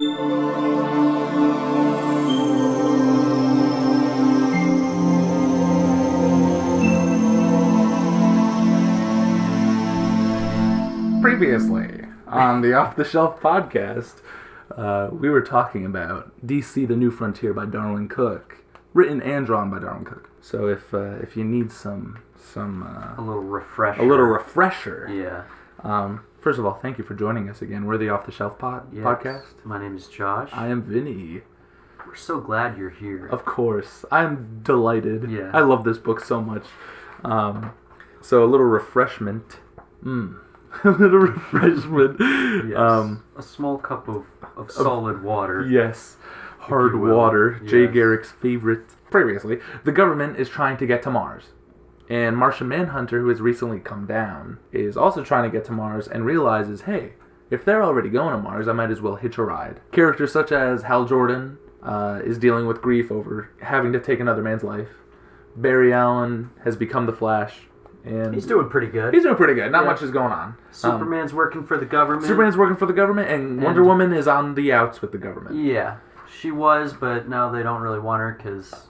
Previously on the Off the Shelf podcast, we were talking about DC: The New Frontier by Darwin Cook, written and drawn by Darwin Cook. So if you need some a little refresher, yeah. First of all, thank you for joining us again. We're the Off the Shelf podcast. My name is Josh. I am Vinny. We're so glad you're here. Of course, I'm delighted. Yeah. I love this book so much. So a little refreshment. A little refreshment. Yes. A small cup of solid water. Yes. Hard water. Yes. Jay Garrick's favorite. Previously, the government is trying to get to Mars. And Martian Manhunter, who has recently come down, is also trying to get to Mars and realizes, hey, if they're already going to Mars, I might as well hitch a ride. Characters such as Hal Jordan is dealing with grief over having to take another man's life. Barry Allen has become the Flash. And he's doing pretty good. Not much is going on. Superman's working for the government. And Wonder Woman is on the outs with the government. Yeah. She was, but now they don't really want her because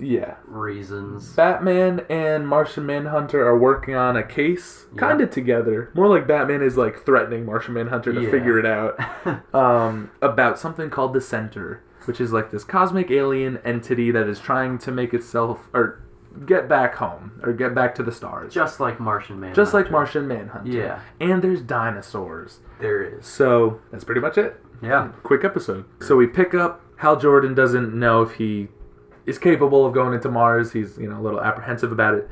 reasons. Batman and Martian Manhunter are working on a case, kind of together. More like Batman is like threatening Martian Manhunter to figure it out. About something called the Center, which is like this cosmic alien entity that is trying to make itself, or get back home, or get back to the stars. Just like Martian Manhunter. Yeah. And there's dinosaurs. There is. So, that's pretty much it. Yeah. Quick episode. So we pick up, Hal Jordan doesn't know if he is capable of going into Mars. He's, a little apprehensive about it.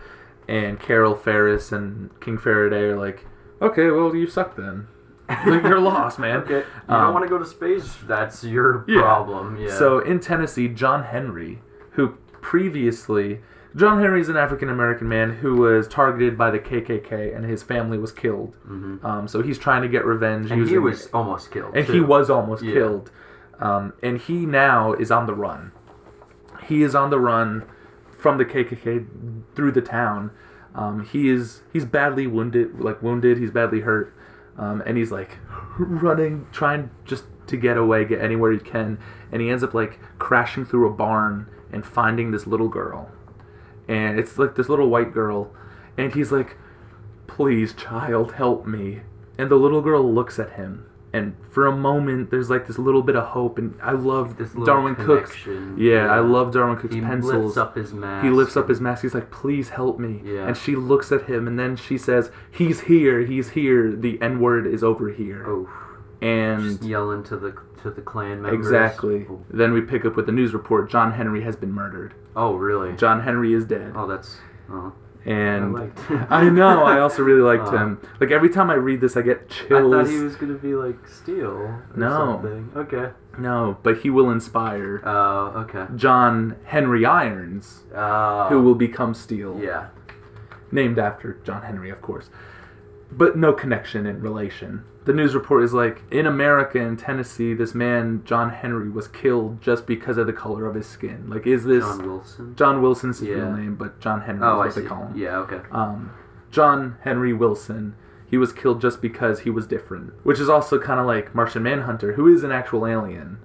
And Carol Ferris and King Faraday are like, okay, well, you suck then. Like, you're lost, man. Okay. You don't want to go to space. That's your problem. Yeah. So in Tennessee, John Henry, who previously... John Henry is an African-American man who was targeted by the KKK and his family was killed. Mm-hmm. So he's trying to get revenge. And he was almost killed. And he was almost killed. And he now is on the run. He is on the run from the KKK through the town. He's badly wounded. He's badly hurt. And he's like running, trying just to get away, get anywhere he can. And he ends up like crashing through a barn and finding this little girl. And it's like this little white girl. And he's like, please, child, help me. And the little girl looks at him. And for a moment, there's like this little bit of hope. And I love this Darwin Cook's. Yeah, I love Darwin Cook's pencils. He lifts up his mask. He's like, please help me. Yeah. And she looks at him. And then she says, he's here. The N-word is over here. Oh. And just yelling to the Klan members. Exactly. Oh. Then we pick up with the news report. John Henry has been murdered. Oh, really? John Henry is dead. Oh, that's... And I know, I also really liked him. Like, every time I read this, I get chills. I thought he was going to be, like, Steel or something. Okay. No, but he will inspire okay. John Henry Irons, who will become Steel. Yeah. Named after John Henry, of course. But no connection in relation. The news report is like, in America, in Tennessee, this man, John Henry, was killed just because of the color of his skin. Like, is this... John Wilson? John Wilson's his real name, but John Henry is what they call him. Yeah, okay. John Henry Wilson, he was killed just because he was different. Which is also kind of like Martian Manhunter, who is an actual alien.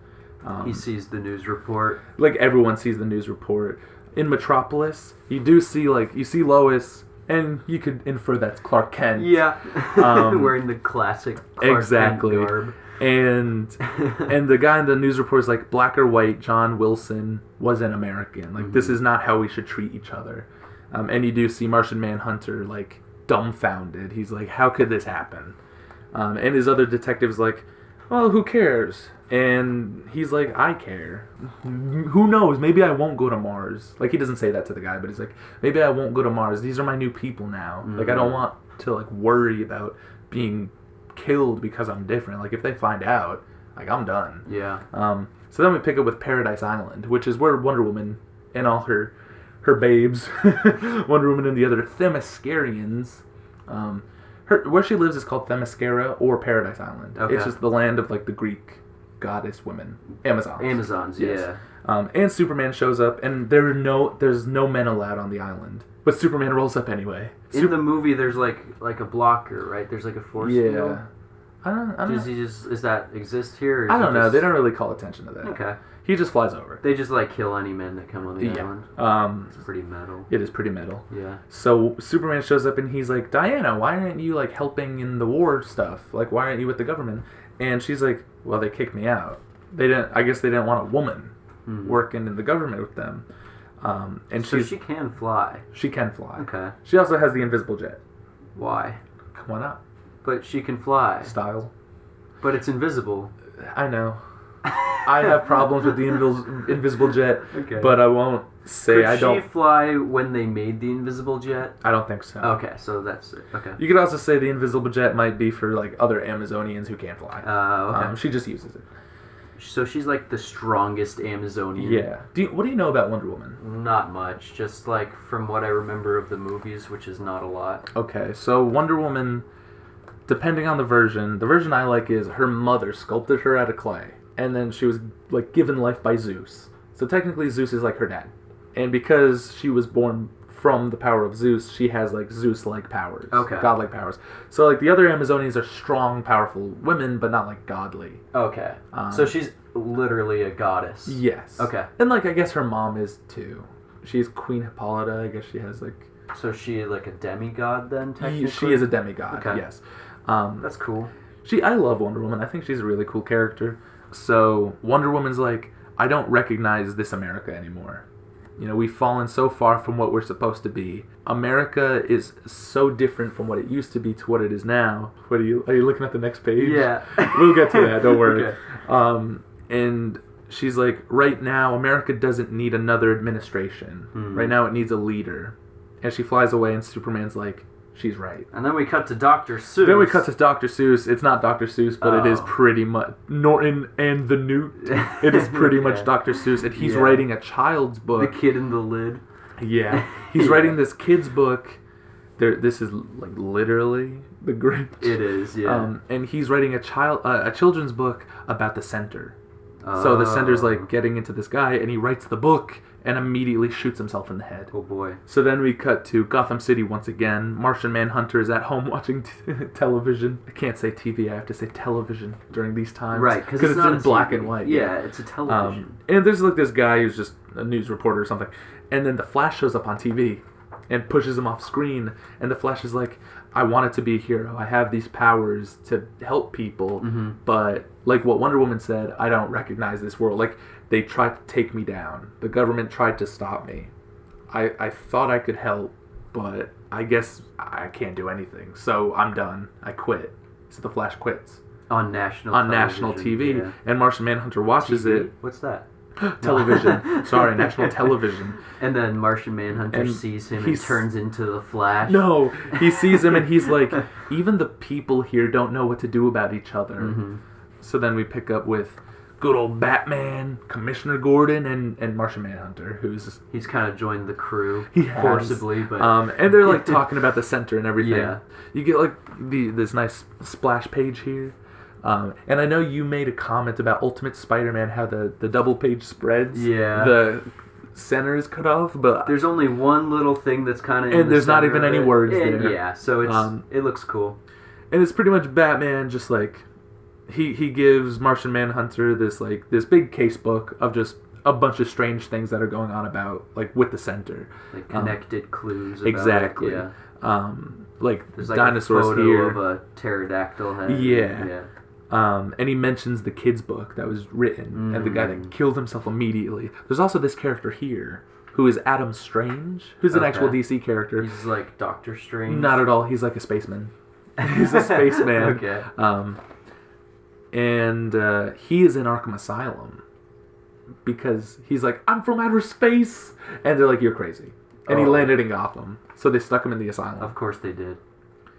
He sees the news report. Like, everyone sees the news report. In Metropolis, you do see, like, you see Lois... And you could infer that's Clark Kent. Yeah, wearing the classic Clark Kent garb. And the guy in the news report is like, black or white, John Wilson was an American. Like, this is not how we should treat each other. And you do see Martian Manhunter, like, dumbfounded. He's like, how could this happen? And his other detective's like, well, who cares? And he's like, I care. Who knows? Maybe I won't go to Mars. Like, he doesn't say that to the guy, but he's like, maybe I won't go to Mars. These are my new people now. Mm-hmm. Like, I don't want to, like, worry about being killed because I'm different. Like, if they find out, like, I'm done. Yeah. So then we pick up with Paradise Island, which is where Wonder Woman and all her babes, Wonder Woman and the other Themyscirians, where she lives is called Themyscira or Paradise Island. Okay. It's just the land of, like, the Greek goddess women. Amazons, yes. Yeah. And Superman shows up, and there's no men allowed on the island. But Superman rolls up anyway. In the movie, there's, like a blocker, right? There's, like, a force field. Does he does that exist here? Or I don't know. They don't really call attention to that. Okay. He just flies over. They just like kill any men that come on the island. It's pretty metal. It is pretty metal. Yeah. So Superman shows up and he's like, Diana, why aren't you like helping in the war stuff? Like, why aren't you with the government? And she's like, well, they kicked me out. I guess they didn't want a woman working in the government with them. And so she can fly. She can fly. Okay. She also has the invisible jet. Why? Come on up. But she can fly. Style. But it's invisible. I know. I have problems with the invisible jet, but I won't say I don't. Could she fly when they made the invisible jet? I don't think so. Okay, so that's it. Okay. You could also say the invisible jet might be for like other Amazonians who can't fly. Okay. She just uses it. So she's like the strongest Amazonian. Yeah. What do you know about Wonder Woman? Not much. Just like from what I remember of the movies, which is not a lot. Okay, so Wonder Woman, depending on the version I like is her mother sculpted her out of clay. And then she was like given life by Zeus. So technically Zeus is like her dad. And because she was born from the power of Zeus, she has like Zeus-like powers. Okay. Godlike powers. So like the other Amazonians are strong, powerful women, but not like godly. Okay. So she's literally a goddess. Yes. Okay. And like I guess her mom is too. She's Queen Hippolyta. I guess she has like... So she like a demigod then, technically? She is a demigod, okay. Yes. That's cool. I love Wonder Woman. I think she's a really cool character. So Wonder Woman's like, I don't recognize this America anymore. You know, we've fallen so far from what we're supposed to be. America is so different from what it used to be to what it is now. Are you looking at the next page? Yeah. We'll get to that, don't worry. Okay. And she's like, right now, America doesn't need another administration. Right now, it needs a leader. And she flies away, and Superman's like, she's right. And then we cut to Dr. Seuss. Then we cut to Dr. Seuss. It's not Dr. Seuss, but it is pretty much Norton and the Newt. It is pretty much Dr. Seuss, and he's writing a child's book. The Kid in the Lid. Yeah, he's writing this kid's book. This is like literally the Grinch. It is, yeah. And he's writing a children's book about the Center. So the Center's like getting into this guy, and he writes the book and immediately shoots himself in the head. Oh boy. So then we cut to Gotham City once again. Martian Manhunter is at home watching television. I can't say TV, I have to say television during these times. Right, because it's in black and white. Yeah, it's a television. And there's like this guy who's just a news reporter or something. And then the Flash shows up on TV and pushes him off screen. And the Flash is like, I wanted to be a hero. I have these powers to help people. But like what Wonder Woman said, I don't recognize this world. Like, they tried to take me down. The government tried to stop me. I thought I could help, but I guess I can't do anything. So I'm done. I quit. So the Flash quits. On national TV. Yeah. And Martian Manhunter watches it. What's that? Television. Sorry, national television. And then Martian Manhunter sees him and turns into the Flash. No, he sees him and he's like, even the people here don't know what to do about each other. So then we pick up with good old Batman, Commissioner Gordon, and Martian Manhunter, he's kind of joined the crew forcibly, but and they're like talking about the Center and everything. Yeah. You get like this nice splash page here. And I know you made a comment about Ultimate Spider-Man, how the double page spreads. Yeah. The center is cut off, but there's only one little thing that's kind of and there's not even any words there. Yeah, so it looks cool. And it's pretty much Batman just like he gives Martian Manhunter this big case book of just a bunch of strange things that are going on about like with the Center. Like connected clues about exactly. It, yeah. Like there's like dinosaurs a photo here. of a pterodactyl head. Yeah. And he mentions the kid's book that was written and the guy that killed himself immediately. There's also this character here who is Adam Strange, who's an actual DC character. He's like Doctor Strange. Not at all. He's like a spaceman. He's a spaceman. Okay. And he is in Arkham Asylum because he's like, I'm from outer space. And they're like, you're crazy. And he landed in Gotham. So they stuck him in the asylum. Of course they did.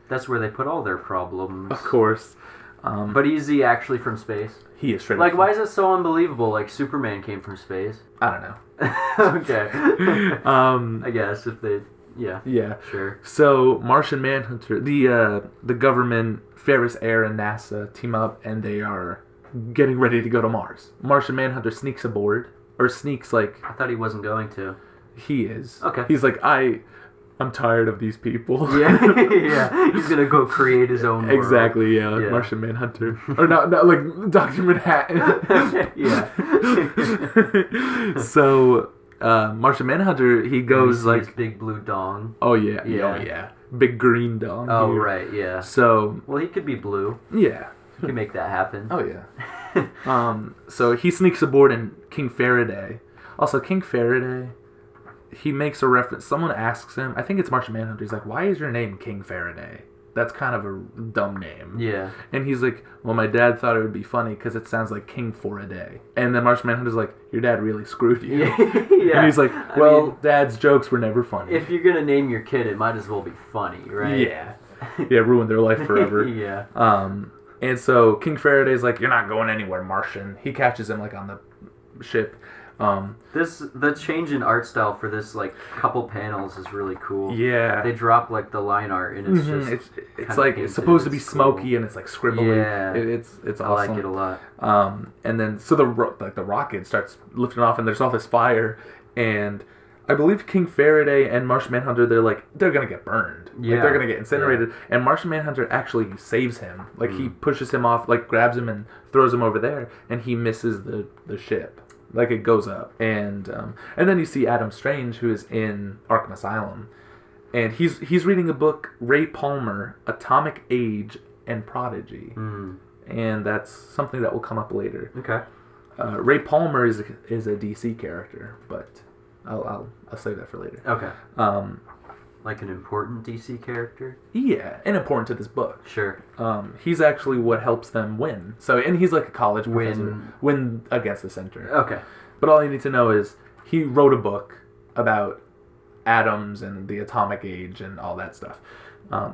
That's where they put all their problems. Of course. But is he actually from space? He is straight up. Like, why is it so unbelievable? Like, Superman came from space. I don't know. Okay. I guess if they... Yeah. Yeah. Sure. So, Martian Manhunter, the government, Ferris Air, and NASA team up, and they are getting ready to go to Mars. Martian Manhunter sneaks aboard, or sneaks, like... I thought he wasn't going to. He is. Okay. He's like, I'm tired of these people. Yeah. He's gonna go create his own world. Exactly, yeah, like Martian Manhunter. Or not like Dr. Manhattan. Yeah. So, Martian Manhunter, he goes like... his big blue dong. Oh, yeah. Oh, yeah. Big green dong. Oh, here. right, yeah. So... Well, he could be blue. Yeah. He can make that happen. Oh, yeah. So he sneaks aboard in King Faraday. Also, King Faraday, he makes a reference. Someone asks him, I think it's Martian Manhunter, he's like, why is your name King Faraday? That's kind of a dumb name. Yeah. And he's like, well, my dad thought it would be funny because it sounds like King for a day. And then Martian Manhunter's like, your dad really screwed you. Yeah. And he's like, well, Dad's jokes were never funny. If you're going to name your kid, it might as well be funny, right? Yeah. Yeah, ruin their life forever. Yeah. And so King Faraday's like, you're not going anywhere, Martian. He catches him like on the ship. The change in art style for this like couple panels is really cool. Yeah, they drop like the line art and it's just it's like it's supposed to be smoky and it's like scribbly. Yeah, it's awesome. I like it a lot. And then so the rocket starts lifting off and there's all this fire, and I believe King Faraday and Martian Manhunter, they're gonna get burned. Yeah, like, they're gonna get incinerated. Yeah. And Martian Manhunter actually saves him. Like he pushes him off, like grabs him and throws him over there, and he misses the ship. Like it goes up, and then you see Adam Strange, who is in Arkham Asylum, and he's reading a book, Ray Palmer, Atomic Age and Prodigy, and that's something that will come up later. Okay. Ray Palmer is a DC character, but I'll save that for later. Okay. Like an important DC character? Yeah, and important to this book. Sure. He's actually what helps them win. So, and he's like a college professor. Win against the Center. Okay. But all you need to know is he wrote a book about atoms and the atomic age and all that stuff.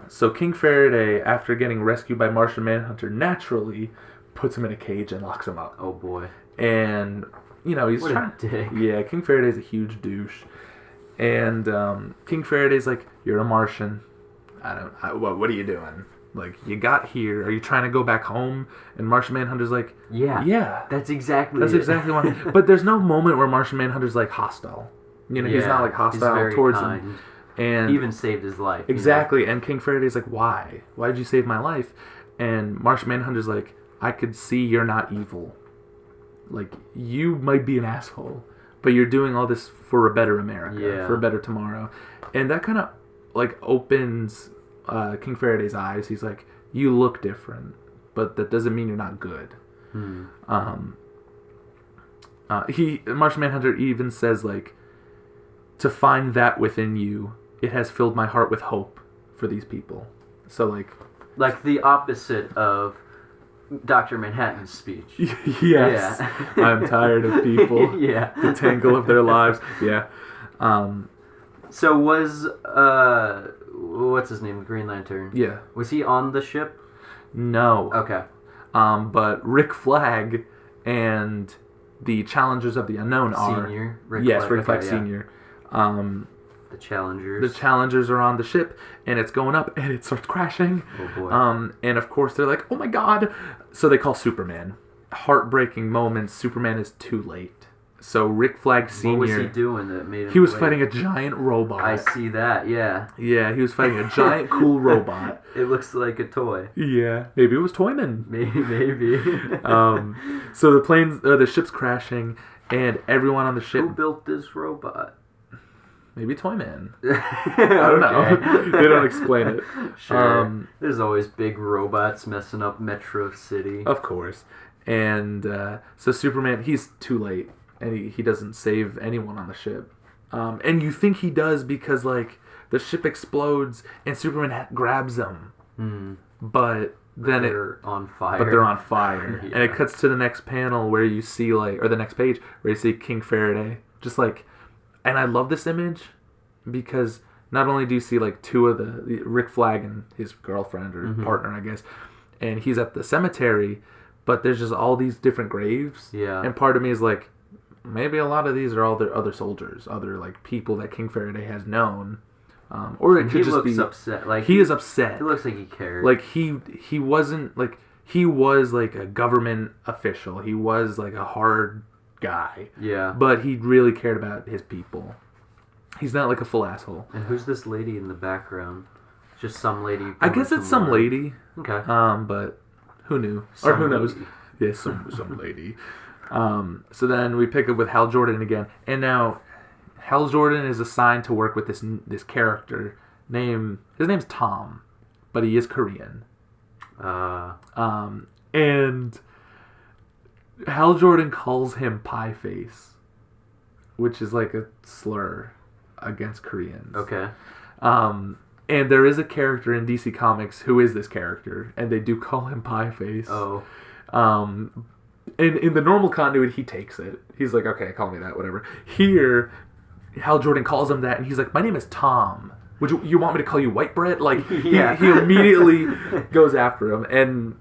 So King Faraday, after getting rescued by Martian Manhunter, naturally puts him in a cage and locks him up. Oh boy. And, he's what trying... a dick. Yeah, King Faraday's a huge douche. And King Faraday's like, you're a Martian. What are you doing? Like, you got here. Are you trying to go back home? And Martian Manhunter's like, yeah. That's exactly why. But there's no moment where Martian Manhunter's like hostile. He's not like hostile towards him. And he even saved his life. Exactly. And King Faraday's like, why? Why did you save my life? And Martian Manhunter's like, I could see you're not evil. Like, you might be an asshole, but you're doing all this for a better America, for a better tomorrow. And that kind of, like, opens King Faraday's eyes. He's like, you look different, but that doesn't mean you're not good. Martian Manhunter even says, like, to find that within you, it has filled my heart with hope for these people. So, like the opposite of Dr. Manhattan's speech. Yes. Yeah. I'm tired of people. The tangle of their lives. Yeah. So was, what's his name? Green Lantern. Yeah. Was he on the ship? No. Okay. But Rick Flag and the Challengers of the Unknown are... Senior? Rick Flag Senior. The Challengers. The Challengers are on the ship, and it's going up, and it starts crashing. Oh, boy. And, of course, they're like, oh, my God. So they call Superman. Heartbreaking moments. Superman is too late. So Rick Flag Sr. What was he doing that made him He was fighting a giant robot. I see that, yeah. Yeah, he was fighting a giant cool robot. It looks like a toy. Yeah. Maybe it was Toyman. Maybe. So the ship's crashing, and everyone on the ship... Who built this robot? Maybe Toyman. I don't know. They don't explain it. Sure. There's always big robots messing up Metro City. Of course. And so Superman, he's too late. And he doesn't save anyone on the ship. And you think he does because, like, the ship explodes and Superman grabs them. But then they're on fire. But they're on fire. Yeah. And it cuts to the next panel where you see, like, or the next page where you see King Faraday. Just like... And I love this image because not only do you see like two of the Rick Flag and his girlfriend or partner, I guess, and he's at the cemetery, but there's just all these different graves. Yeah. And part of me is like, maybe a lot of these are all the other soldiers, other like people that King Faraday has known. Or it could just be... He looks upset. Like, he is upset. It looks like he cared. Like he wasn't like... He was like a government official. He was like a hard... guy. Yeah. But he really cared about his people. He's not like a full asshole. And who's this lady in the background? Just some lady. I guess it's some lady. Okay. But who knew? Some or who knows? lady. Yeah, some lady. So then we pick up with Hal Jordan again, and now Hal Jordan is assigned to work with this character his name's Tom, but he is Korean. And Hal Jordan calls him Pie Face, which is like a slur against Koreans. Okay. And there is a character in DC Comics who is this character, and they do call him Pie Face. Oh. In the normal continuity, he takes it. He's like, okay, call me that, whatever. Here, Hal Jordan calls him that, and he's like, my name is Tom. Would you want me to call you White Bread? Like, Yeah. he immediately goes after him and,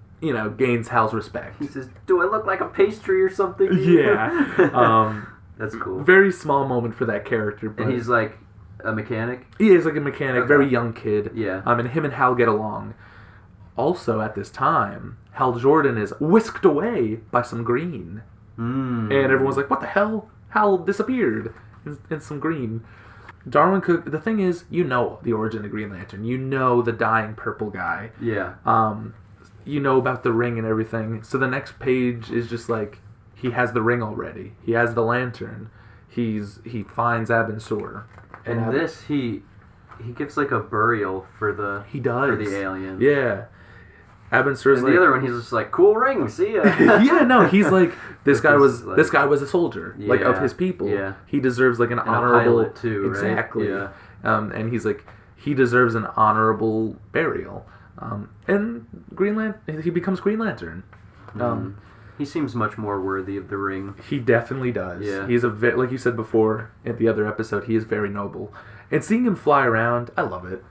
gains Hal's respect. He says, do I look like a pastry or something? Yeah. That's cool. Very small moment for that character. But And he's like a mechanic? he is like a mechanic, Okay. very young kid. Yeah. And him and Hal get along. Also, at this time, Hal Jordan is whisked away by some green. Mm. And everyone's like, what the hell? Hal disappeared in some green. Darwin Cook, the thing is, the origin of Green Lantern. You know the dying purple guy. Yeah. You know about the ring and everything. So the next page is just like, he has the ring already. He has the lantern. He finds Abin Sur. And this, he gives like a burial for the He does. for the alien. Yeah. Abin Sur's And like, the other one, he's just like, cool ring, see ya. yeah, no, he's like, this guy was like- a soldier, like of Yeah, his people. yeah. He deserves like an And honorable, a pilot too, right? exactly. Yeah. And he's like, he deserves an honorable burial. And he becomes Green Lantern. He seems much more worthy of the ring. He definitely does. Yeah. He's like you said before in the other episode, he is very noble. And seeing him fly around, I love it.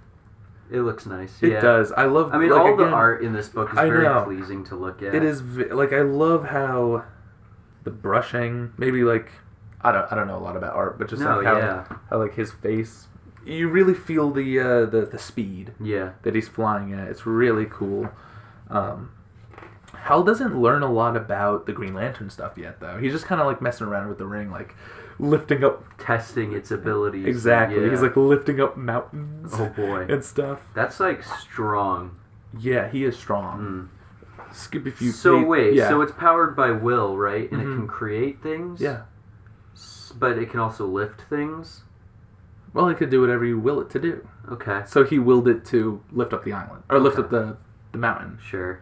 It looks nice. It does. I love. I mean, like, all the again, art in this book is I very know. pleasing to look at. It is like I love how the brushing, maybe like I don't know a lot about art, but just like how like his face, you really feel the speed Yeah. that he's flying at. It's really cool. Hal doesn't learn a lot about the Green Lantern stuff yet, though. He's just kind of like messing around with the ring, like lifting up. Testing its abilities. Exactly. Yeah. He's like lifting up mountains. Oh boy. And stuff. That's like strong. Yeah, he is strong. Skip a few. So it's powered by will, right? And it can create things. Yeah. But it can also lift things. Well, he could do whatever you will it to do. Okay. So he willed it to lift up the island or lift up the mountain. Sure.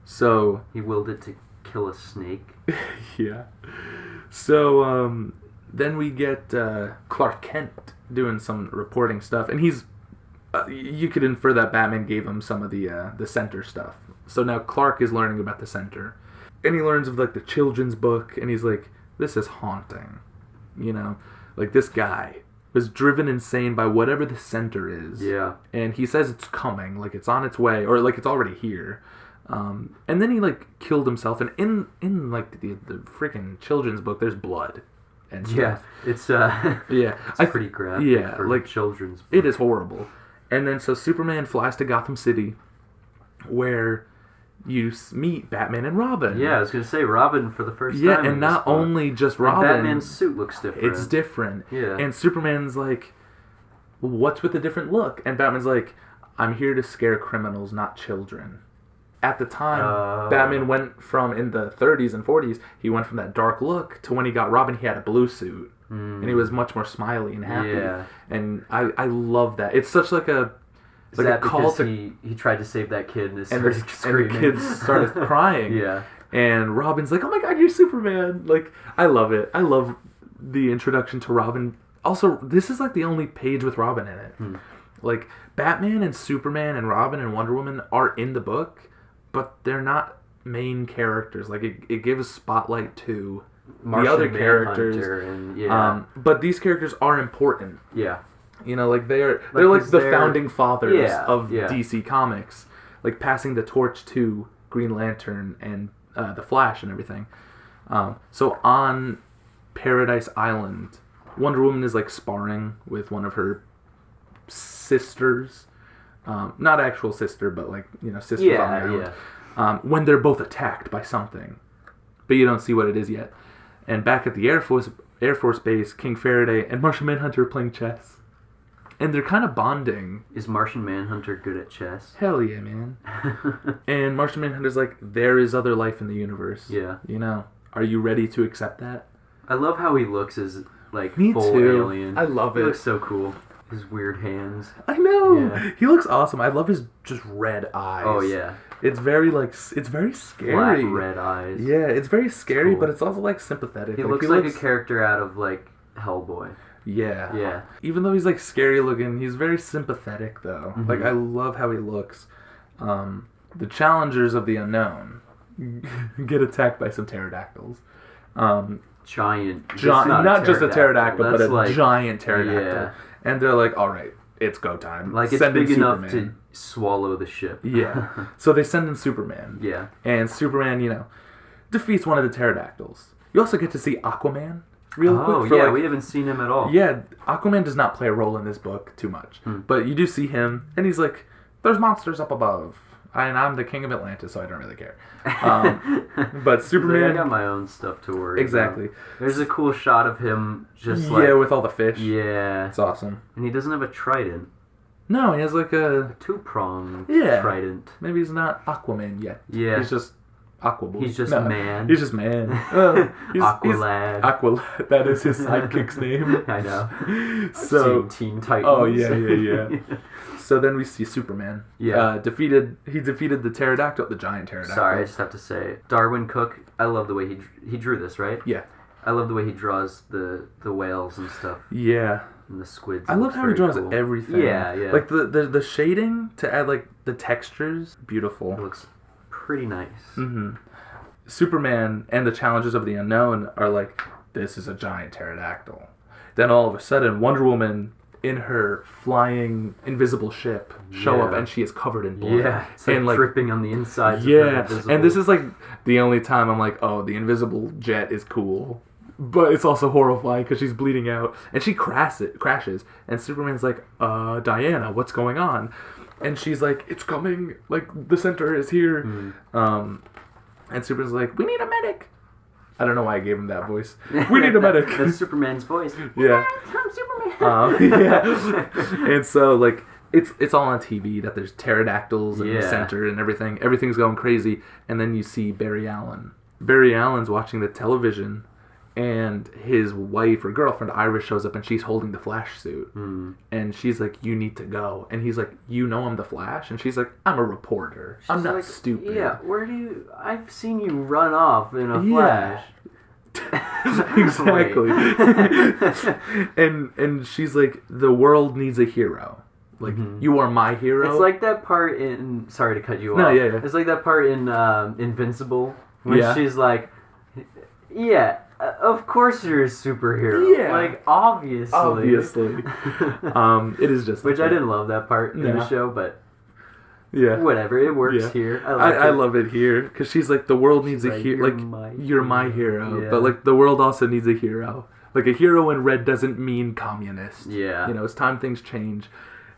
So He willed it to kill a snake. yeah. So then we get Clark Kent doing some reporting stuff, and he's you could infer that Batman gave him some of the center stuff. So now Clark is learning about the center, and he learns of like the children's book, and he's like, this is haunting, like this guy was driven insane by whatever the center is. Yeah. And he says it's coming, like it's on its way, or like it's already here. And then he like killed himself, and in like the freaking children's book, there's blood and stuff. Yeah. It's Yeah, it's pretty graphic. Yeah, for like children's. it is horrible. And then so Superman flies to Gotham City, where you meet Batman and Robin. Yeah, I was gonna say Robin for the first Yeah, time. and in this not book. only just Like, Robin. Batman's suit looks different. It's different. Yeah. And Superman's like, what's with the different look? And Batman's like, I'm here to scare criminals, not children. At the time, Batman went from, in the 30s and 40s, he went from that dark look to when he got Robin, he had a blue suit. And he was much more smiley and happy. Yeah. And I love that. It's such like a... Is like that a call because to... he tried to save that kid and, And started the screaming. kids started crying. Yeah. And Robin's like, oh my god, you're Superman. Like, I love it. I love the introduction to Robin. Also, this is like the only page with Robin in it. Like, Batman and Superman and Robin and Wonder Woman are in the book, but they're not main characters. Like, it gives spotlight to Martian the other Manhunter characters. and, yeah. But these characters are important. Yeah. Like they're like the founding fathers of yeah. DC Comics, like passing the torch to Green Lantern and the Flash and everything. So on Paradise Island, Wonder Woman is like sparring with one of her sisters, not actual sister, but like sisters on the island. Yeah. When they're both attacked by something, but you don't see what it is yet. And back at the Air Force Air Force Base, King Faraday and Martian Manhunter are playing chess. And they're kind of bonding. Is Martian Manhunter good at chess? Hell yeah, man. And Martian Manhunter's like, there is other life in the universe. Yeah. You know, are you ready to accept that? I love how he looks as, like, Me full too. alien. I love He it. looks so cool. His weird hands. I know. Yeah. He looks awesome. I love his just red eyes. Oh, yeah. It's very, like, it's very Black scary. red eyes. Yeah, it's very scary, cool. but it's also, like, sympathetic. He looks like a character out of, like, Hellboy. Yeah. Yeah. Even though he's, like, scary looking, he's very sympathetic, though. Mhm. Like, I love how he looks. The challengers of the unknown get attacked by some pterodactyls. Giant. Not just a pterodactyl, but a like, giant pterodactyl. Yeah. And they're like, all right, it's go time. Like, it's Send in big enough Superman. to swallow the ship. Yeah. So they send in Superman. Yeah. And Superman, you know, defeats one of the pterodactyls. You also get to see Aquaman real quick. Oh, for, yeah, like, we haven't seen him at all. Yeah, Aquaman does not play a role in this book too much. But you do see him, and he's like, there's monsters up above. And I'm the king of Atlantis, so I don't really care. But Superman... I got my own stuff to worry Exactly. about. There's a cool shot of him just Yeah, like... with all the fish. Yeah. It's awesome. And he doesn't have a trident. No, he has like a... Two-pronged Yeah. trident. Maybe he's not Aquaman yet. Yeah. He's just Aquaboy. He's just man. He's just man. Aqualad. Aqualad. That is his sidekick's name. I know. So... I've seen Teen Titans. Oh, yeah. So then we see Superman. Yeah. He defeated the pterodactyl, the giant pterodactyl. Sorry, I just have to say, Darwin Cook, I love the way he drew this, right? Yeah. I love the way he draws the whales and stuff. Yeah. And the squids. I love how he draws cool. everything. Yeah, yeah. Like the shading to add like the textures, beautiful. It looks pretty nice. Mm-hmm. Superman and the Challengers of the Unknown are like, this is a giant pterodactyl. Then all of a sudden, Wonder Woman in her flying invisible ship show up, and she is covered in blood. Yeah, it's like, and like dripping on the insides. Of her yeah, invisible. and this is like the only time I'm like, oh, the invisible jet is cool. But it's also horrifying because she's bleeding out. And she crashes. And Superman's like, Diana, what's going on? And she's like, it's coming. Like, the center is here. And Superman's like, we need a medic. I don't know why I gave him that voice. We need a medic. That's Superman's voice. Yeah. I'm Superman. Yeah. And so, like, it's all on TV that there's pterodactyls in the Yeah. center and everything. Everything's going crazy. And then you see Barry Allen. Barry Allen's watching the television, and his wife or girlfriend, Iris, shows up, and she's holding the Flash suit. And she's like, you need to go. And he's like, you know I'm the Flash? And she's like, I'm a reporter. I'm not like, stupid. Yeah, I've seen you run off in a Flash. Exactly. and she's like, the world needs a hero. Like, you are my hero. It's like that part in... Sorry to cut you off. No, yeah. It's like that part in Invincible when she's like, yeah, of course you're a superhero. Yeah. Like, obviously. It is just... Which I didn't love that part in the show, but... Yeah. Whatever, it works here. I love it here because she's like, the world needs a hero. You're my hero, but like the world also needs a hero. Like, a hero in red doesn't mean communist. Yeah, you know, it's time things change.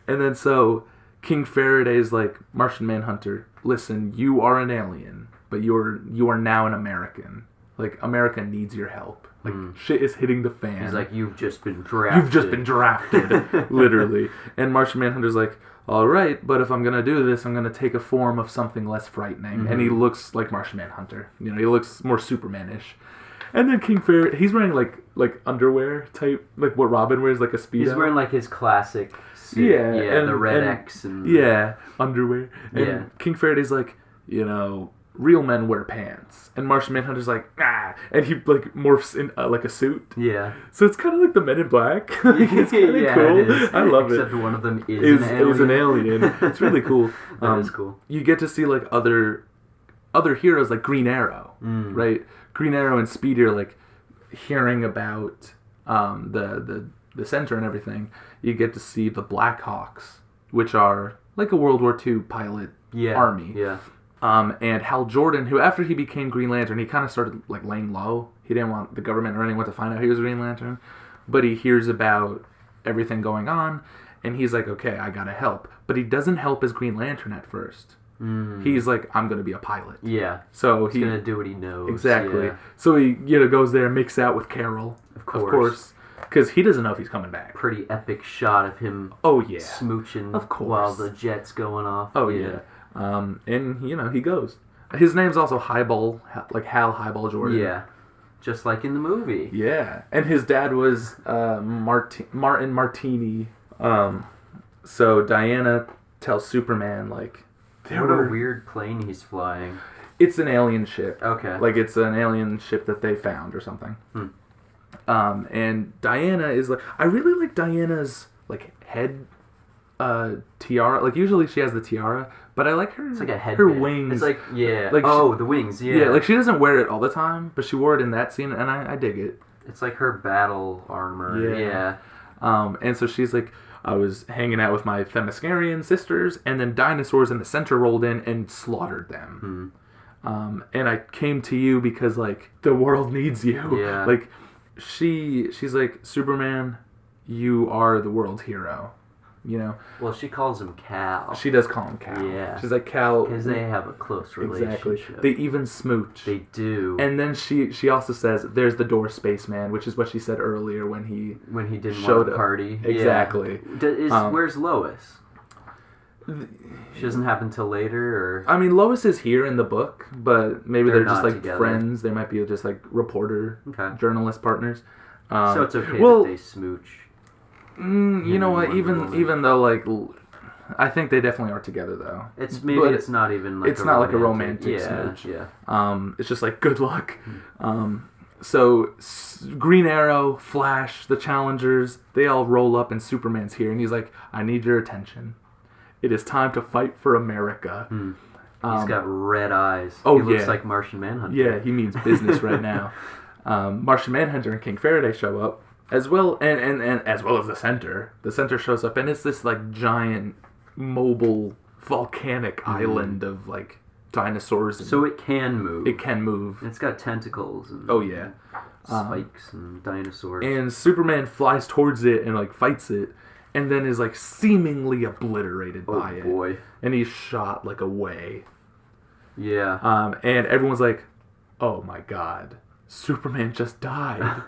And then so King Faraday's like, Martian Manhunter, listen, you are an alien, but you are now an American. Like, America needs your help. Like, shit is hitting the fan. He's like, you've just been drafted. You've just been drafted, literally. And Martian Manhunter's like, all right, but if I'm going to do this, I'm going to take a form of something less frightening. And he looks like Martian Manhunter. You know, he looks more Superman-ish. And then King Faraday, he's wearing like underwear type, like what Robin wears, like a Speedo. He's wearing like his classic suit. Yeah. And the red X. And yeah, underwear. And yeah. King Faraday's like, you know, real men wear pants. And Martian Manhunter's like, ah. And he like morphs in like a suit. Yeah. So it's kind of like the Men in Black. It's kind of cool. It is. I love Except it. one of them is an alien. It's really cool. That is cool. You get to see like other heroes like Green Arrow, right? Green Arrow and Speedy are like hearing about the center and everything. You get to see the Blackhawks, which are like a World War II pilot army. Yeah. And Hal Jordan, who after he became Green Lantern, he kind of started like laying low. He didn't want the government or anyone to find out he was Green Lantern. But he hears about everything going on, and he's like, okay, I gotta help. But he doesn't help as Green Lantern at first. He's like, I'm gonna be a pilot. Yeah. So he's gonna do what he knows. Exactly. Yeah. So he goes there, makes out with Carol. Of course. Because he doesn't know if he's coming back. Pretty epic shot of him. Oh yeah, smooching. Of course. While the jet's going off. Oh yeah. And he goes. His name's also Highball, like Hal Highball Jordan. Yeah. Just like in the movie. Yeah, and his dad was Martin Martini. So Diana tells Superman like, what a weird plane he's flying. It's an alien ship. Okay. Like it's an alien ship that they found or something. And Diana is like, I really like Diana's like head tiara. Like usually she has the tiara, but I like her. It's like a head. Her wings. It's like Like the wings. Yeah. Yeah, like she doesn't wear it all the time, but she wore it in that scene, and I dig it. It's like her battle armor. Yeah. And so she's like, I was hanging out with my Themyscirian sisters, and then dinosaurs in the center rolled in and slaughtered them. And I came to you because like the world needs you. Yeah. Like she's like, Superman, you are the world hero. You know. Well, she calls him Cal. She does call him Cal. Yeah. She's like, Cal. Because they have a close relationship. Exactly. They even smooch. They do. And then she also says, "There's the door, spaceman," which is what she said earlier when he didn't showed want to party. Exactly. Yeah. Where's Lois? She doesn't happen till later, or I mean, Lois is here in the book, but maybe they're just like together. friends. They might be just like reporter, journalist partners. So it's okay that they smooch. You know what? Even though like, I think they definitely are together though. It's not even like it's not like a romantic smooch. Yeah. It's just like good luck. So Green Arrow, Flash, the Challengers, they all roll up, and Superman's here, and he's like, "I need your attention. It is time to fight for America." He's got red eyes. Oh, he looks like Martian Manhunter. Yeah, he means business right now. Martian Manhunter and King Faraday show up. As well, and as well as the Center. The Center shows up, and it's this like giant, mobile, volcanic island of like dinosaurs. So it can move. It can move. It's got tentacles. And spikes and dinosaurs. And Superman flies towards it and like fights it, and then is like seemingly obliterated by it. Oh boy! And he's shot like away. Yeah. And everyone's like, "Oh my God, Superman just died."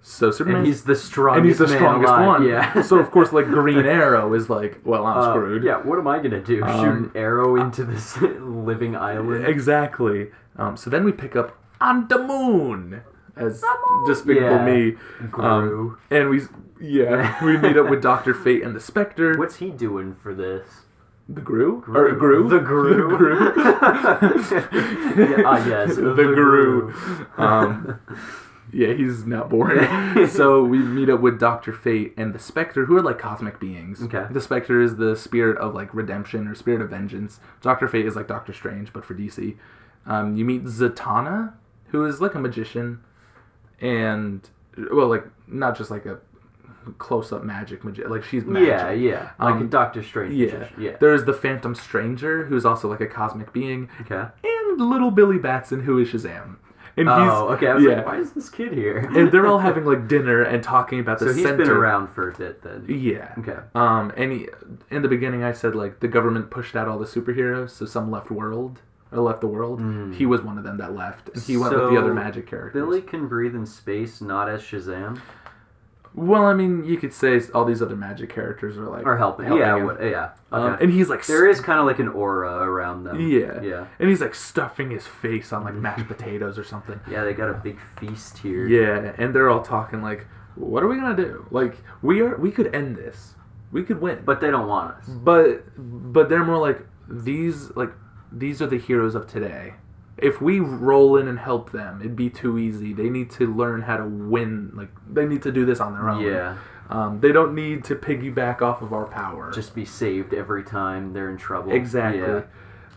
So Superman, and he's the strongest one. Yeah. So of course, like Green Arrow is like, well, I'm screwed. Yeah. What am I gonna do? Shoot an arrow into this living island? Exactly. So then we pick up on the moon as Despicable Me. Gru. And we meet up with Dr. Fate and the Spectre. What's he doing for this? The Gru? Or Gru? The Gru. The Gru. Yes. The Gru. Yeah, he's not boring. So we meet up with Dr. Fate and the Spectre, who are like cosmic beings. Okay. The Spectre is the spirit of like redemption or spirit of vengeance. Dr. Fate is like Doctor Strange, but for DC. You meet Zatanna, who is like a magician, and well, like not just like a close-up magic. Like she's magic. Yeah. Like a Doctor Strange. Yeah. There's the Phantom Stranger, who's also like a cosmic being. Okay. And little Billy Batson, who is Shazam. And okay. I was like, why is this kid here? And they're all having like dinner and talking about the center. So he's been around for a bit then. Yeah. Okay. And in the beginning, I said like the government pushed out all the superheroes, so some left the world. He was one of them that left, and he went with the other magic characters. Billy can breathe in space, not as Shazam. Well, I mean, you could say all these other magic characters are like helping him. Yeah. Okay. And he's like there is kind of like an aura around them. Yeah. And he's like stuffing his face on like mashed potatoes or something. Yeah, they got a big feast here. Yeah, and they're all talking like, "What are we gonna do? Like, we could end this. We could win." But they don't want us. But they're more like these are the heroes of today. If we roll in and help them, it'd be too easy. They need to learn how to win. Like, they need to do this on their own. Yeah. They don't need to piggyback off of our power. Just be saved every time they're in trouble. Exactly.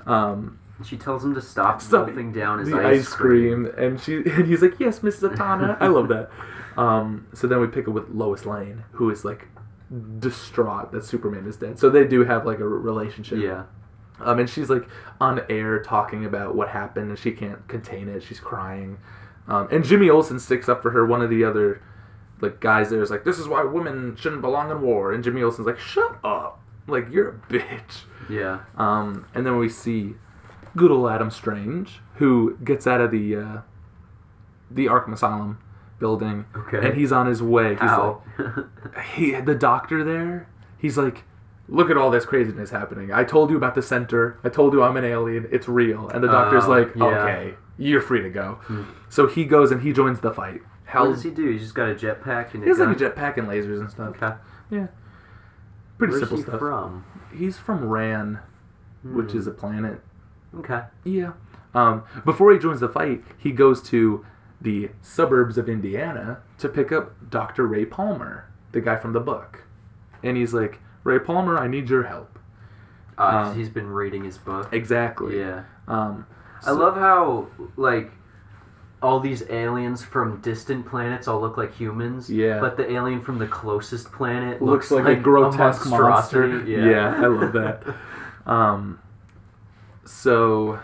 Yeah. She tells him to stop wolfing down his ice cream. And he's like, "Yes, Mrs. Zatanna." I love that. So then we pick up with Lois Lane, who is like distraught that Superman is dead. So they do have like a relationship. Yeah. And she's like on air talking about what happened, and she can't contain it. She's crying. And Jimmy Olsen sticks up for her. One of the other like guys there is like, "This is why women shouldn't belong in war." And Jimmy Olsen's like, "Shut up! Like, you're a bitch." Yeah. And then we see good old Adam Strange, who gets out of the Arkham Asylum building, Okay. and he's on his way. He's How? like, the doctor there, he's like, look at all this craziness happening. I told you about the center. I told you I'm an alien. It's real. And the doctor's like, yeah. okay, you're free to go. So he goes and he joins the fight. What does he do? He's just got a jetpack and He has like a jetpack and lasers and stuff. Okay. Yeah. Pretty Where's simple he stuff. from? He's from Ran, which is a planet. Okay. Yeah. Before he joins the fight, he goes to the suburbs of Indiana to pick up Dr. Ray Palmer, the guy from the book. And he's like, Ray Palmer, I need your help. 'Cause he's been reading his book. Exactly. Yeah. So, I love how, like, all these aliens from distant planets all look like humans. Yeah. But the alien from the closest planet looks like a grotesque monster. monstrosity. Yeah, I love that. So,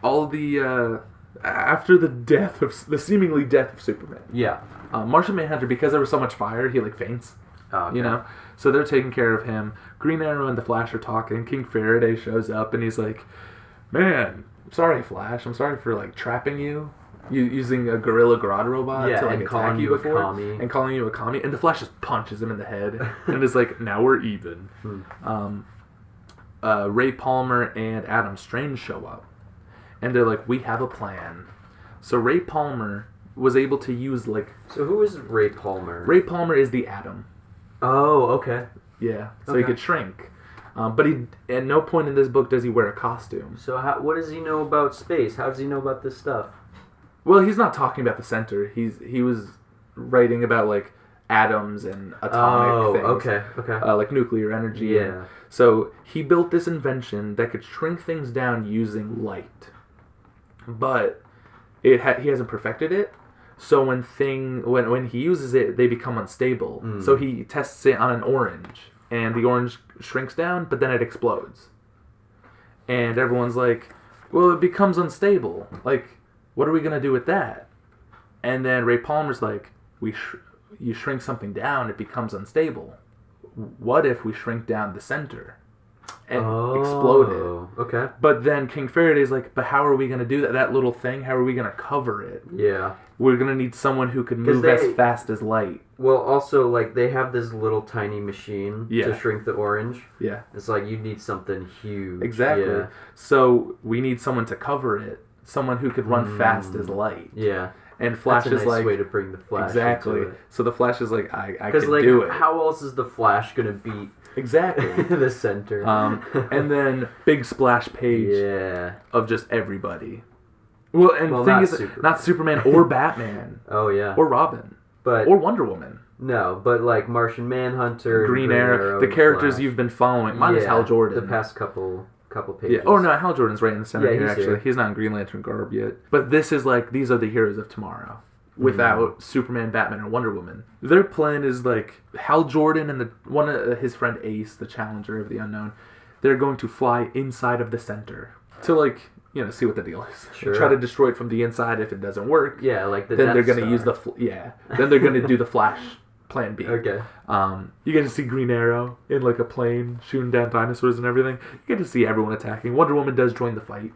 all the after the death of the seemingly death of Superman, Yeah. Martian Manhunter, because there was so much fire, he like faints. Oh, okay. You know, so they're taking care of him. Green Arrow and the Flash are talking. King Faraday shows up and he's like, "Man, I'm sorry, Flash. I'm sorry for like trapping you." Using a Gorilla Grodd robot Yeah, to like and calling attack you you a before, commie. and calling you a commie, and the Flash just punches him in the head, and is like, "Now we're even." Ray Palmer and Adam Strange show up, and they're like, "We have a plan." So Ray Palmer was able to use like So who is Ray Palmer? Ray Palmer is the Atom. Oh, okay. Yeah, so Okay. he could shrink, but he at no point in this book does he wear a costume. So what does he know about space? How does he know about this stuff? Well, he's not talking about the center. He was writing about like atoms and atomic things. Okay. Like nuclear energy. Yeah. So he built this invention that could shrink things down using light, but he hasn't perfected it. So when he uses it, they become unstable. So he tests it on an orange, and the orange shrinks down, but then it explodes. And everyone's like, "Well, it becomes unstable. Like, what are we gonna do with that?" And then Ray Palmer's like, "You shrink something down, it becomes unstable. What if we shrink down the center and explode it?" Okay. But then King Faraday's like, "But how are we gonna do that? That little thing. How are we gonna cover it? Yeah. We're gonna need someone who can 'Cause move as fast as light." Well, also, like, they have this little tiny machine Yeah. to shrink the orange. Yeah, It's like, you need something huge. exactly. Yeah. So we need someone to cover it. Someone who could run fast as light. Yeah. And Flash That's a is nice like, way to bring the Flash exactly. into it. So the Flash is like, I can Because, like, do it. how else is the Flash going to beat Exactly. the center? And then big splash page yeah. of just everybody. Well, and the thing not is, Superman. not Superman or Batman Oh, yeah. or Robin But, or Wonder Woman, no, but, like, Martian Manhunter, Green Arrow, the and characters Flash. you've been following, minus Yeah, Hal Jordan. The past couple pages. Yeah. Oh no, Hal Jordan's right in the center Yeah, here. he's Actually, here. he's not in Green Lantern garb yet. But this is like these are the heroes of tomorrow. Without Superman, Batman, or Wonder Woman, their plan is like Hal Jordan and one of his friend Ace, the Challenger of the Unknown. They're going to fly inside of the center to like see what the deal is. Sure. Try to destroy it from the inside. If it doesn't work, Yeah, like the then they're Death going to Star. use Then they're going to do the Flash Plan B. Okay. You get to see Green Arrow in like a plane shooting down dinosaurs and everything. You get to see everyone attacking. Wonder Woman does join the fight.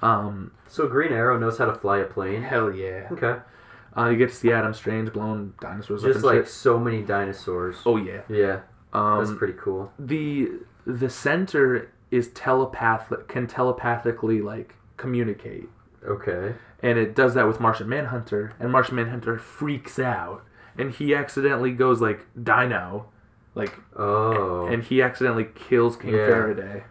So Green Arrow knows how to fly a plane? Hell yeah. Okay. You get to see Adam Strange blowing dinosaurs up Just and like shit. so many dinosaurs. Oh yeah. Yeah. That's Um, pretty cool. the center is can telepathically like communicate, Okay. and it does that with Martian Manhunter, and Martian Manhunter freaks out, and he accidentally goes like Dino, like, Oh. and he accidentally kills King Yeah. Faraday.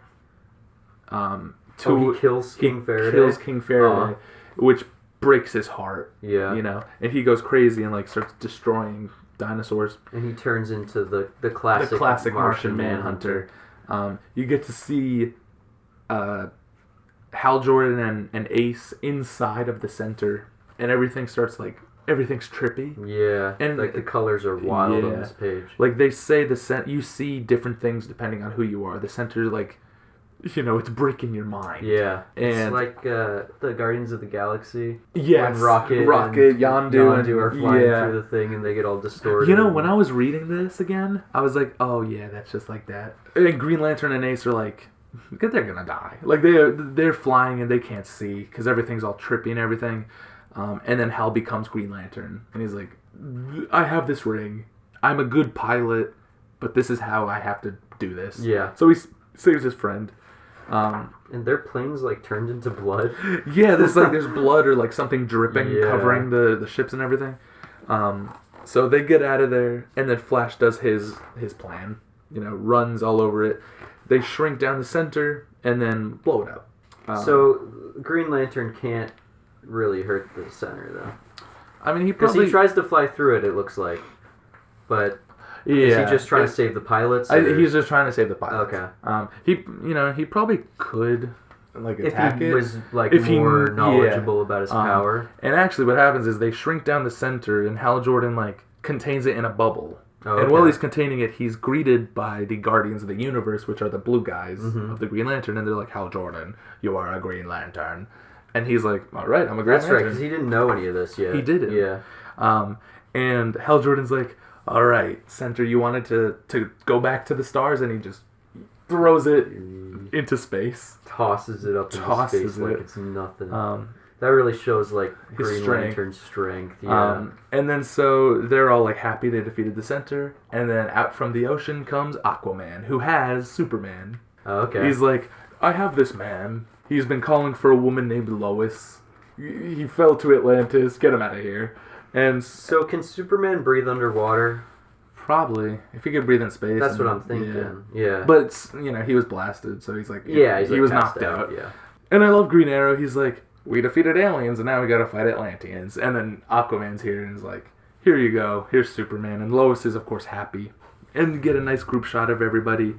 He kills King Faraday? Kills King Faraday, which breaks his heart. Yeah. And he goes crazy and like starts destroying dinosaurs. And he turns into the classic, The classic Martian Manhunter. You get to see Hal Jordan and Ace inside of the center, and everything's trippy. Yeah. And like the colors are wild on yeah. this page. Like they say, you see different things depending on who you are. The center, like, it's breaking your mind. Yeah. It's And- like the Guardians of the Galaxy. Yes, When Rocket, Yondu, Yondu are flying yeah. through the thing and they get all distorted. When I was reading this again, I was like, oh yeah, that's just like that. And Green Lantern and Ace are like, they're gonna die. Like they're flying and they can't see because everything's all trippy and everything. And then Hal becomes Green Lantern, and he's like, I have this ring. I'm a good pilot, but this is how I have to do this. Yeah. So he saves his friend. And their planes like turned into blood. Yeah, there's blood or like something dripping covering the ships and everything. So they get out of there, and then Flash does his plan. Runs all over it. They shrink down the center and then blow it up. So Green Lantern can't really hurt the center though. I mean, because he tries to fly through it. It looks like, but. Is he just trying to save the pilots? He's just trying to save the pilots. Okay. He probably could attack it. If he was more knowledgeable about his power. And actually, what happens is they shrink down the center, and Hal Jordan contains it in a bubble. Oh, okay. And while he's containing it, he's greeted by the Guardians of the Universe, which are the blue guys of the Green Lantern, and they're like, Hal Jordan, you are a Green Lantern. And he's like, all right, I'm a Green Lantern. That's right, because he didn't know any of this yet. He didn't. Yeah. And Hal Jordan's like, all right, Center, you wanted to go back to the stars, and he just throws it into space. Tosses it up into space like it's nothing. That really shows Green Lantern's strength. Yeah. And then so they're all happy they defeated the Center, and then out from the ocean comes Aquaman, who has Superman. Oh, okay. He's like, I have this man. He's been calling for a woman named Lois. He fell to Atlantis. Get him out of here. And so can Superman breathe underwater? Probably. If he could breathe in space. That's what I'm thinking. Yeah. But, he was blasted, so he's like... he was knocked out. Yeah. And I love Green Arrow. He's like, we defeated aliens, and now we gotta fight Atlanteans. And then Aquaman's here, and he's like, here you go. Here's Superman. And Lois is, of course, happy. And you get a nice group shot of everybody.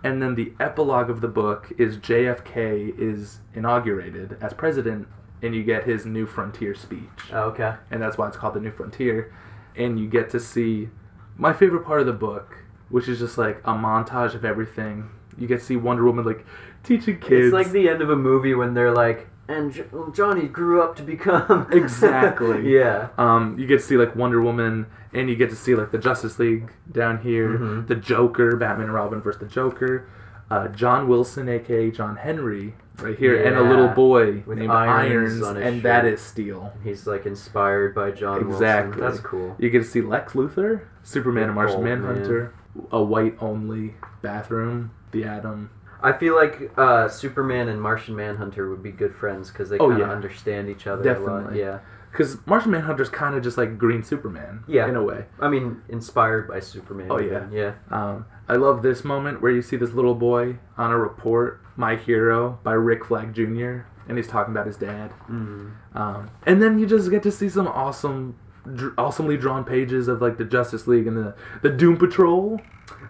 And then the epilogue of the book is JFK is inaugurated as president, and you get his New Frontier speech. Oh, okay. And that's why it's called the New Frontier. And you get to see my favorite part of the book, which is just a montage of everything. You get to see Wonder Woman teaching kids. It's like the end of a movie when they're like, and Johnny grew up to become... Exactly. Yeah. You get to see Wonder Woman, and you get to see the Justice League down here, the Joker, Batman and Robin versus the Joker, John Wilson, aka John Henry, right here, and a little boy named Irons, and shirt. That is Steel. He's inspired by John Wilson. That's cool. You get to see Lex Luthor, Superman and Martian Manhunter, a white-only bathroom, the Atom. I feel like Superman and Martian Manhunter would be good friends because they kind of understand each other a lot. Yeah. Because Martian Manhunter's kind of just like Green Superman. Yeah. In a way. I mean, inspired by Superman. Oh, yeah. Yeah. I love this moment where you see this little boy on a report, My Hero, by Rick Flag Jr., and he's talking about his dad. Mm-hmm. And then you just get to see some awesomely drawn pages of the Justice League and the Doom Patrol.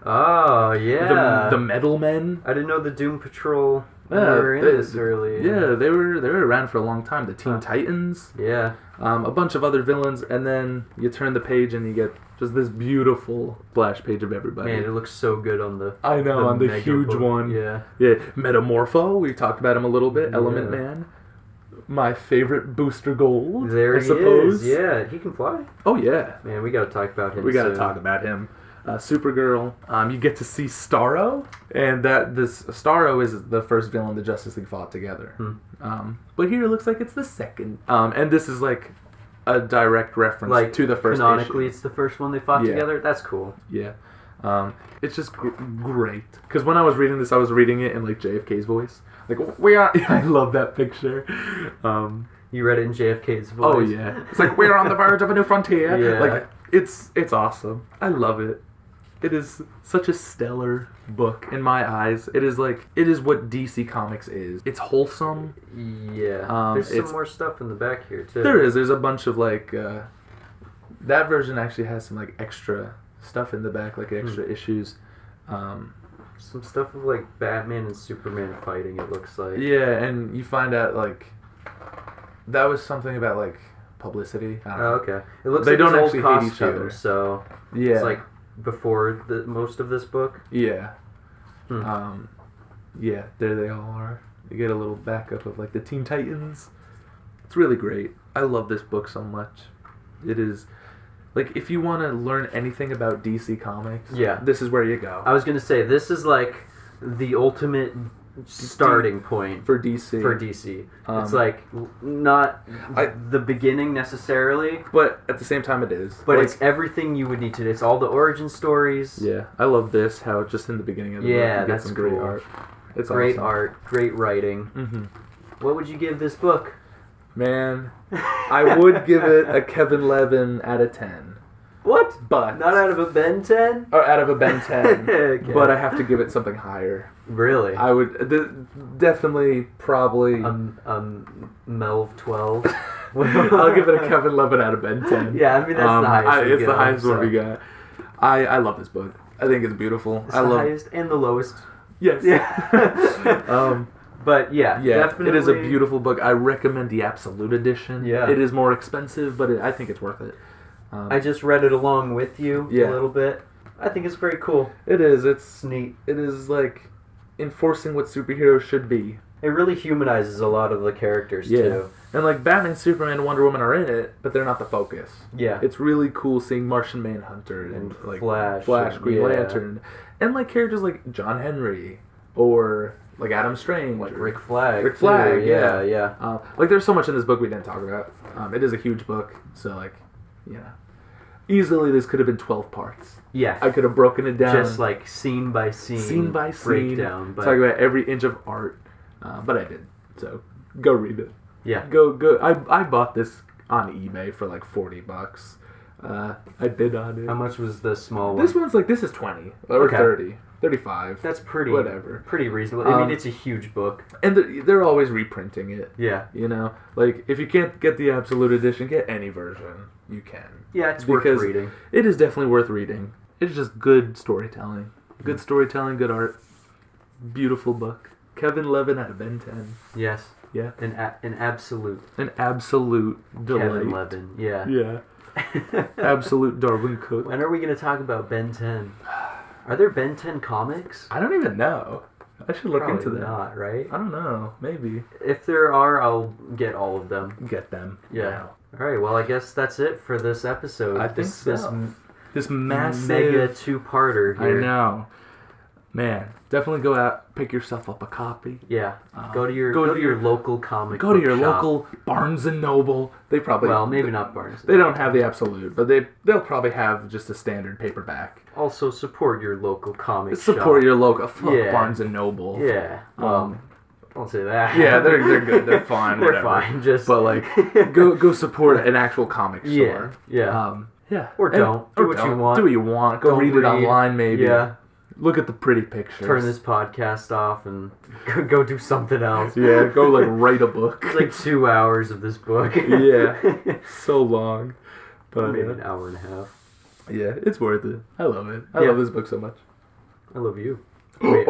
Oh, yeah. The Metal Men. I didn't know the Doom Patrol were in this early. Yeah, they were around for a long time. The Teen Titans. Yeah. A bunch of other villains, and then you turn the page and you get just this beautiful splash page of everybody. Man, it looks so good on the... I know, on the huge book. one. Yeah. Yeah. Metamorpho, we talked about him a little bit. Element Man. My favorite Booster Gold, there I suppose. Is. Yeah, he can fly. Oh, yeah. Man, we got to talk about him. We got to talk about him. Supergirl. You get to see Starro, and Starro is the first villain the Justice League fought together. But here it looks like it's the second. And this is a direct reference to the first canonically, issue. It's the first one they fought together. That's cool. Yeah. It's just great. Because when I was reading this, I was reading it in JFK's voice. We are. I love that picture. You read it in JFK's voice. Oh yeah. It's we're on the verge of a new frontier. Yeah. It's awesome. I love it. It is such a stellar book in my eyes. It is what DC Comics is. It's wholesome. Yeah. There's some more stuff in the back here too. There is. There's a bunch of that version actually has some extra stuff in the back, extra issues. Some stuff of Batman and Superman fighting. It looks like. Yeah, and you find out that was something about publicity. I don't know. Okay. It looks they like don't old actually costume, hate each other. So yeah, it's before most of this book. Yeah. Yeah, there they all are. You get a little backup of the Teen Titans. It's really great. I love this book so much. It is if you want to learn anything about DC Comics, this is where you go. I was gonna say this is the ultimate starting point for DC. For DC, it's like not the beginning necessarily, but at the same time it is. But like, it's everything you would need to. It's all the origin stories. Yeah, I love this. How just in the beginning of the book, you get some great art. It's great awesome. art, great writing. Mm-hmm. What would you give this book? Man, I would give it a Kevin Levin out of 10. What? But not out of a Ben 10? Or out of a Ben 10. Okay. But I have to give it something higher. Really? I would definitely probably Melv 12. I'll give it a Kevin Levin out of Ben 10. Yeah, I mean that's the highest. It's the highest one we got. I love this book. I think it's beautiful. It's the highest and the lowest. Yes. Yeah. But yeah, definitely. It is a beautiful book. I recommend the Absolute Edition. Yeah. It is more expensive, but I think it's worth it. I just read it along with you a little bit. I think it's very cool. It is. It's neat. It is like enforcing what superheroes should be. It really humanizes a lot of the characters too. And like Batman, Superman, and Wonder Woman are in it, but they're not the focus. Yeah. It's really cool seeing Martian Manhunter and like Flash, Green Lantern, and like characters like John Henry or like Adam Strange, like Rick Flag. Rick Flag, too. Yeah. Like there's so much in this book we didn't talk about. It is a huge book, so like, easily this could have been 12 parts. Yeah. I could have broken it down. Just like scene by scene. Breakdown. Talk about every inch of art. But I did. So go read it. Yeah. Go. I bought this on eBay for like $40. I bid on it. How much was the small one? This one's like, this is 20 or 30. 35. That's pretty reasonable. I mean, it's a huge book. And they're always reprinting it. Yeah. You know? Like, if you can't get the Absolute Edition, get any version. You can. Yeah, it's worth reading. It is definitely worth reading. It's just good storytelling. Good storytelling, good art. Beautiful book. Kevin Levin out of Ben 10. Yes. Yeah. An absolute. An absolute delight. Kevin Levin. Yeah. Yeah. Absolute Darwin Cook. When are we going to talk about Ben 10? Are there Ben 10 comics? I don't even know. I should look into that. Not, right? I don't know. Maybe. If there are, I'll get all of them. Get them. Yeah. Wow. All right. Well, I guess that's it for this episode. I think so. This massive mega two-parter here. I know. Man, definitely go out, pick yourself up a copy. Yeah. Go to your local comic Go to book your shop. local Barnes and Noble. They probably maybe not Barnes. They don't have the Absolute, but they'll probably have just a standard paperback. Also support your local comic shop. Support your local Barnes and Noble. Yeah. Don't say that. Yeah, they're good. They're fine. They're whatever. fine. Just but like go support an actual comic store. Yeah. Yeah. Or don't. Do what you want. Do what you want. Go read it online maybe. Yeah. Look at the pretty pictures. Turn this podcast off and go do something else. Yeah, go like write a book. It's like 2 hours of this book. Yeah. So long. But maybe an hour and a half. Yeah, it's worth it. I love it. I love this book so much. I love you. Wait,